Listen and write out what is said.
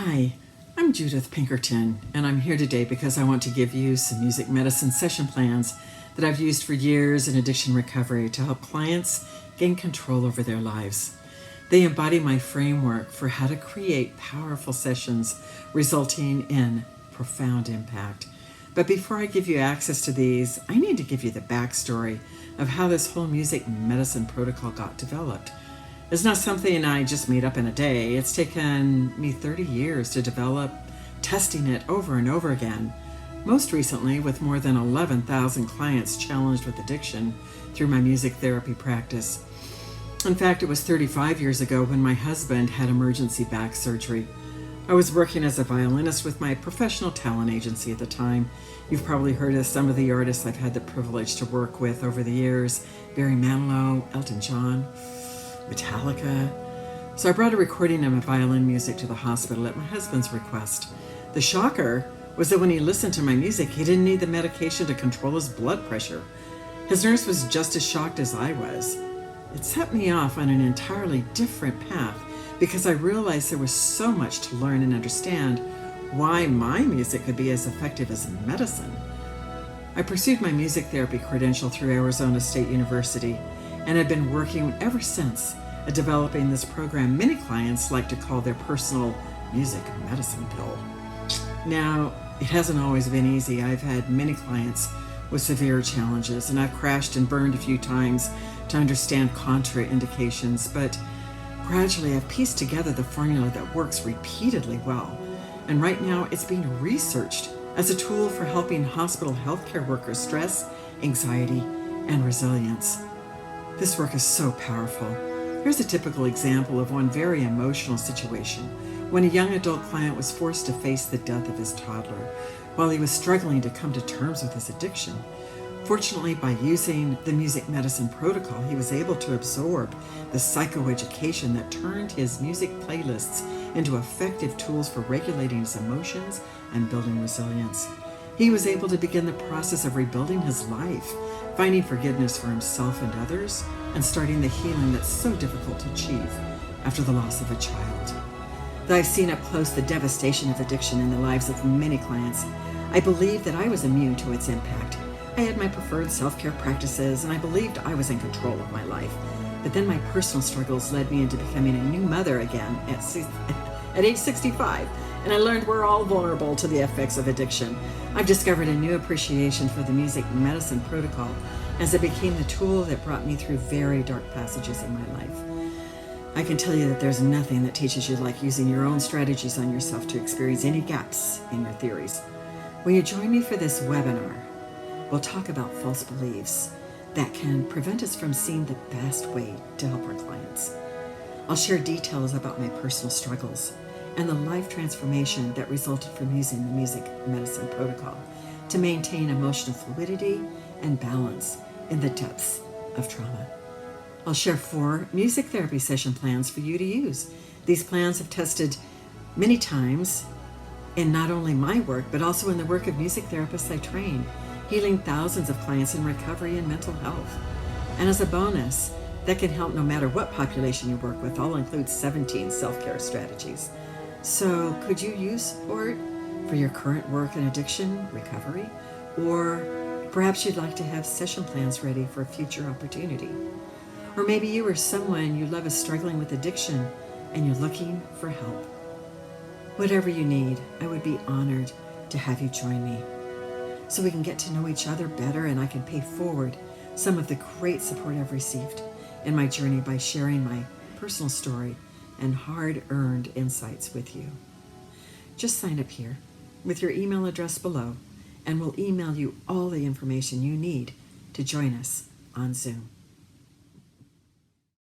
Hi, I'm Judith Pinkerton, and I'm here today because I want to give you some music medicine session plans that I've used for years in addiction recovery to help clients gain control over their lives. They embody my framework for how to create powerful sessions resulting in profound impact. But before I give you access to these, I need to give you the backstory of how this whole music medicine protocol got developed. It's not something I just made up in a day. It's taken me 30 years to develop, testing it over and over again. Most recently, with more than 11,000 clients challenged with addiction through my music therapy practice. In fact, it was 35 years ago when my husband had emergency back surgery. I was working as a violinist with my professional talent agency at the time. You've probably heard of some of the artists I've had the privilege to work with over the years: Barry Manilow, Elton John, Metallica. So I brought a recording of my violin music to the hospital at my husband's request. The shocker was that when he listened to my music, he didn't need the medication to control his blood pressure. His nurse was just as shocked as I was. It set me off on an entirely different path because I realized there was so much to learn and understand why my music could be as effective as medicine. I pursued my music therapy credential through Arizona State University and have been working ever since at developing this program many clients like to call their personal music medicine pill. Now, it hasn't always been easy. I've had many clients with severe challenges, and I've crashed and burned a few times to understand contraindications, but gradually I've pieced together the formula that works repeatedly well. And right now it's being researched as a tool for helping hospital healthcare workers stress, anxiety, and resilience. This work is so powerful. Here's a typical example of one very emotional situation when a young adult client was forced to face the death of his toddler while he was struggling to come to terms with his addiction. Fortunately, by using the music medicine protocol, he was able to absorb the psychoeducation that turned his music playlists into effective tools for regulating his emotions and building resilience. He was able to begin the process of rebuilding his life, finding forgiveness for himself and others, and starting the healing that's so difficult to achieve after the loss of a child. Though I've seen up close the devastation of addiction in the lives of many clients, I believe that I was immune to its impact. I had my preferred self-care practices, and I believed I was in control of my life. But then my personal struggles led me into becoming a new mother again at age 65, and I learned we're all vulnerable to the effects of addiction. I've discovered a new appreciation for the music medicine protocol as it became the tool that brought me through very dark passages in my life. I can tell you that there's nothing that teaches you like using your own strategies on yourself to experience any gaps in your theories. Will you join me for this webinar? We'll talk about false beliefs that can prevent us from seeing the best way to help our clients. I'll share details about my personal struggles and the life transformation that resulted from using the music medicine protocol to maintain emotional fluidity and balance in the depths of trauma. I'll share 4 music therapy session plans for you to use. These plans have tested many times in not only my work, but also in the work of music therapists I train, healing thousands of clients in recovery and mental health. And as a bonus, that can help no matter what population you work with. I'll include 17 self-care strategies. So could you use support for your current work in addiction recovery? Or perhaps you'd like to have session plans ready for a future opportunity. Or maybe you or someone you love is struggling with addiction and you're looking for help. Whatever you need, I would be honored to have you join me so we can get to know each other better, and I can pay forward some of the great support I've received in my journey by sharing my personal story and hard-earned insights with you. Just sign up here with your email address below, and we'll email you all the information you need to join us on Zoom.